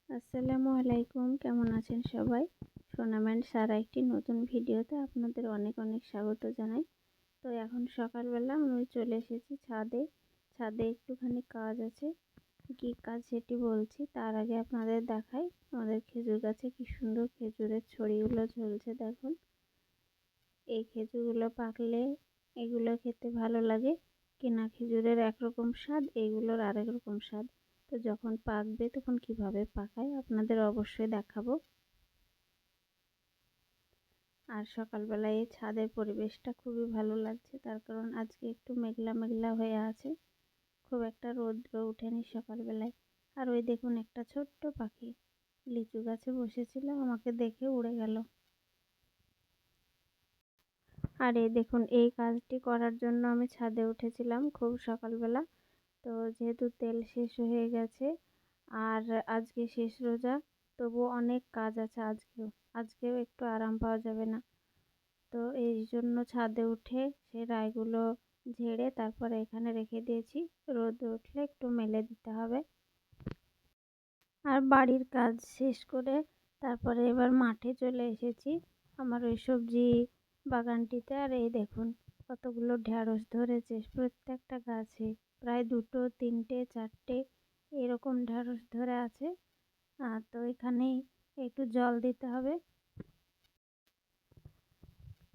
আসসালামু আলাইকুম, কেমন আছেন সবাই? সোনাম অ্যান্ড সারা একটি নতুন ভিডিওতে আপনাদের অনেক অনেক স্বাগত জানাই। তো এখন সকালবেলা আমি চলে এসেছি ছাদে। ছাদে একটুখানি কাজ আছে, কি কাজ সেটি বলছি। তার আগে আপনাদের দেখাই আমাদের খেজুর গাছে কি সুন্দর খেজুরের ছড়িগুলো ঝুলছে দেখুন। এই খেজুরগুলো পাকলে এগুলো খেতে ভালো লাগে। কেনা খেজুরের একরকম স্বাদ, এগুলোর আরেক রকম স্বাদ। তো যখন পাকবে তখন কিভাবে পাকায় আপনাদের অবশ্যই দেখাবো। আর সকালবেলায় এই ছাদের পরিবেশটা খুবই ভালো লাগছে, তার কারণ আজকে একটু মেঘলা মেঘলা হয়ে আছে, খুব একটা রৌদ্র ওঠেনি সকালবেলায়। আর ওই দেখুন একটা ছোট্ট পাখি লিচু গাছে বসেছিল, আমাকে দেখে উড়ে গেল। আর এই দেখুন, এই কাজটি করার জন্য আমি ছাদে উঠেছিলাম খুব সকালবেলা। তো যেহেতু তেল শেষ হয়ে গেছে আর আজকে শেষ রোজা, তবু অনেক কাজ আছে আজকেও একটু আরাম পাওয়া যাবে না। তো এই জন্য ছাদে উঠে সে রাইগুলো ঝেড়ে তারপরে এখানে রেখে দিয়েছি, রোদ উঠলে একটু মেলে দিতে হবে। আর বাড়ির কাজ শেষ করে তারপরে এবার মাঠে চলে এসেছি আমার ওই সবজি বাগানটিতে। আর এই দেখুন কতগুলো ঢ্যাঁড়স ধরেছে প্রত্যেকটা গাছে, প্রায় 2, 3, 4টে এরকম ঢ্যাঁড়স ধরে আছে। তো এখানেই একটু জল দিতে হবে।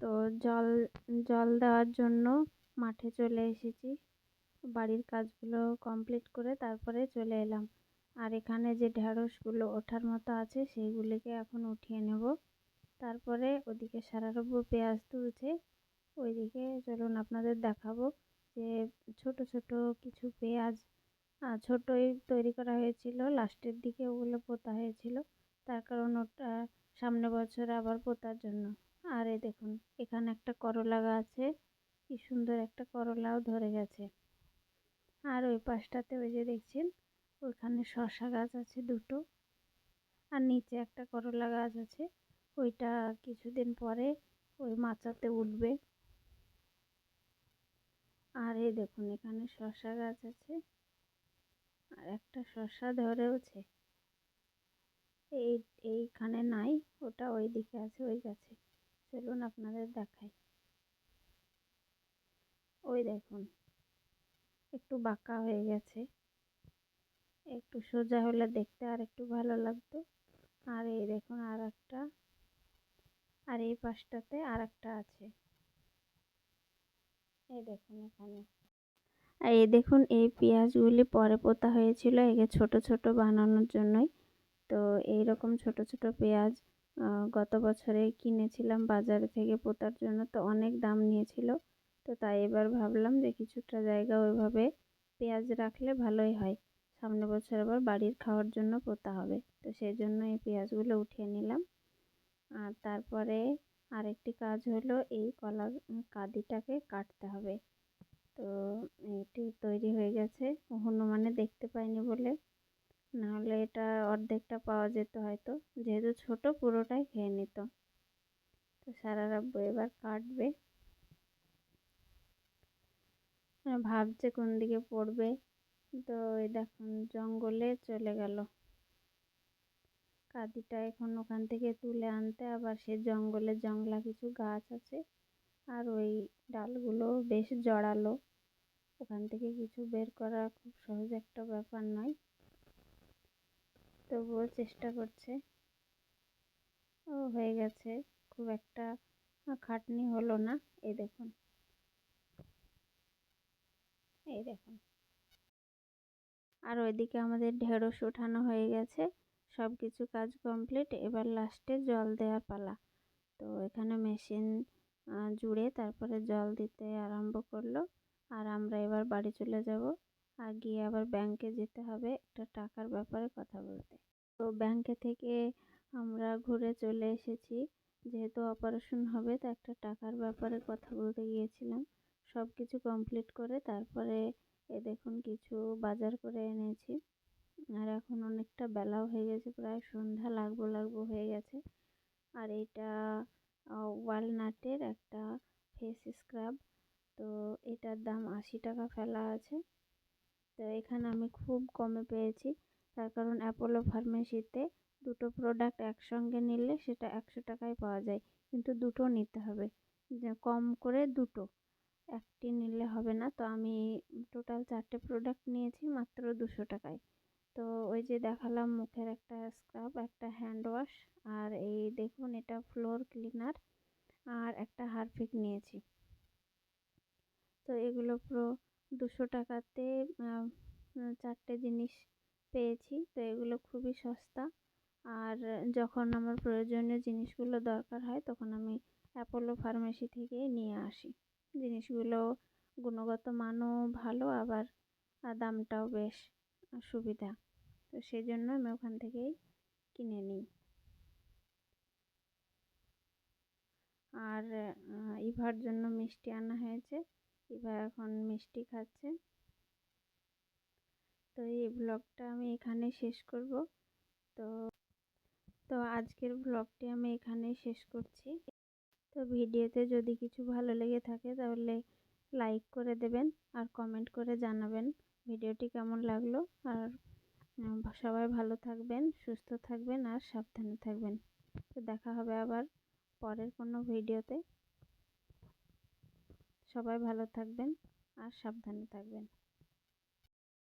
তো জল জল দেওয়ার জন্য মাঠে চলে এসেছি, বাড়ির কাজগুলো কমপ্লিট করে তারপরে চলে এলাম। আর এখানে যে ঢ্যাঁড়সগুলো ওঠার মতো আছে সেইগুলিকে এখন উঠিয়ে নেব। তারপরে ওদিকে সারারব্য পেঁয়াজ তুলছে, ওইদিকে চলুন আপনাদের দেখাবো যে ছোট ছোট কিছু পেঁয়াজ ছোটই তৈরি করা হয়েছিল, লাস্টের দিকে ওগুলো পোঁতা হয়েছিল, তার কারণ ওটা সামনে বছর আবার পোঁতার জন্য। আর এই দেখুন এখানে একটা করলা গাছে কি সুন্দর একটা করলাও ধরে গেছে। আর ওই পাশটাতে ওই যে দেখছেন ওইখানে শসা গাছ আছে 2টো, আর নিচে একটা করলা গাছ আছে, ওইটা কিছুদিন পরে ওই মাচাতে উঠবে। আর এই দেখুন এখানে শসা গাছ আছে, আর একটা শসা ধরেওছে। এইখানে নাই, ওটা ওই দিকে আছে ওই গাছে। চলুন আপনাদের দেখাই। ওই দেখুন একটু বাঁকা হয়ে গেছে, একটু সোজা হলে দেখতে আর একটু ভালো লাগতো। আর এই দেখুন আর একটা, আর এই পাশটাতে আর একটা আছে, এই দেখুন এখানে। আর এই দেখুন এই পেঁয়াজগুলি পরে পোঁতা হয়েছিল একে ছোট ছোট বানানোর জন্যই। তো এইরকম ছোট ছোট পেঁয়াজ গত বছরে কিনেছিলাম বাজার থেকে পোঁতার জন্য, তো অনেক দাম নিয়েছিল। তো তাই এবার ভাবলাম যে কিছুটা জায়গা ওইভাবে পেঁয়াজ রাখলে ভালোই হয়, সামনে বছর আবার বাড়ির খাওয়ার জন্য পোঁতা হবে। তো সেই জন্য এই পেঁয়াজগুলো উঠিয়ে নিলাম। আর তারপরে আরেকটি কাজ হলো এই কলা কাঁদিটাকে কাটতে হবে। তো এটি তৈরি হয়ে গেছে, হনুমানে দেখতে পাইনি বলে, নাহলে এটা অর্ধেকটা পাওয়া যেত হয়তো, যেহেতু ছোট পুরোটাই খেয়ে নিত। তো সারা রাব্বু এবার কাটবে, ভাবছে কোন দিকে পড়বে। তো এই দেখুন জঙ্গলে চলে গেল কাঁদিটা, এখন ওখান থেকে তুলে আনতে আবার সে জঙ্গলে জংলা কিছু গাছ আছে, আর ওই ডালগুলো বেশ জড়ালো, ওখান থেকে কিছু বের করা খুব সহজ একটা ব্যাপার নয়, তবুও চেষ্টা করছে। ও হয়ে গেছে, খুব একটা খাটনি হলো না। এই দেখুন, এই দেখুন। আর ওইদিকে আমাদের ঢেঁড়স ওঠানো হয়ে গেছে, সব কিছু কাজ কমপ্লিট, এবার লাস্টে জল দেওয়ার পালা। তো এখানে মেশিন জুড়ে তারপরে জল দিতে আরম্ভ করলো। আর আমরা এবার বাড়ি চলে যাব, আর গিয়ে আবার ব্যাংকে যেতে হবে একটা টাকার ব্যাপারে কথা বলতে। তো ব্যাংকে থেকে আমরা ঘুরে চলে এসেছি, যেহেতু অপারেশন হবে তো একটা টাকার ব্যাপারে কথা বলতে গিয়েছিলাম। সব কিছু কমপ্লিট করে তারপরে দেখুন কিছু বাজার করে এনেছি। আর এখন অনেকটা বেলাও হয়ে গেছে, প্রায় সন্ধ্যা লাগবো হয়ে গেছে। আর এটা ওয়ালনাটের একটা ফেস স্ক্রাব, তো এটার দাম 80 টাকা ফেলা আছে। তো এখানে আমি খুব কমে পেয়েছি, তার কারণ অ্যাপোলো ফার্মেসিতে দুটো প্রোডাক্ট একসঙ্গে নিলে সেটা 100 টাকায় পাওয়া যায়, কিন্তু দুটো নিতে হবে, কম করে দুটো, একটি নিলে হবে না। তো আমি টোটাল 4টে প্রোডাক্ট নিয়েছি মাত্র 200 টাকায়। তো ওই যে দেখালাম মুখের একটা স্ক্রাব, একটা হ্যান্ড ওয়াশ, আর এই দেখুন এটা ফ্লোর ক্লিনার, আর একটা হারপিক নিয়েছি। তো এগুলো পুরো 200 টাকাতে 4টে জিনিস পেয়েছি। তো এগুলো খুবই সস্তা, আর যখন আমার প্রয়োজনীয় জিনিসগুলো দরকার হয় তখন আমি অ্যাপোলো ফার্মেসি থেকেই নিয়ে আসি। জিনিসগুলো গুণগত মানও ভালো, আবার দামটাও বেশ সুবিধা। তো সেই জন্য আমি ওখান থেকেই কিনে নিই। আর ইভার জন্য মিষ্টি আনা হয়েছে, ইভা এখন মিষ্টি খাচ্ছে। তো এই ব্লগটা আমি এখানে শেষ করব। তো তো আজকের ব্লগটি আমি এখানেই শেষ করছি। তো ভিডিওতে যদি কিছু ভালো লেগে থাকে তাহলে লাইক করে দেবেন আর কমেন্ট করে জানাবেন ভিডিওটি কেমন লাগলো। আর সবাই ভালো থাকবেন, সুস্থ থাকবেন আর সাবধানে থাকবেন। তো দেখা হবে আবার পরের কোনো ভিডিওতে। সবাই ভালো থাকবেন আর সাবধানে থাকবেন।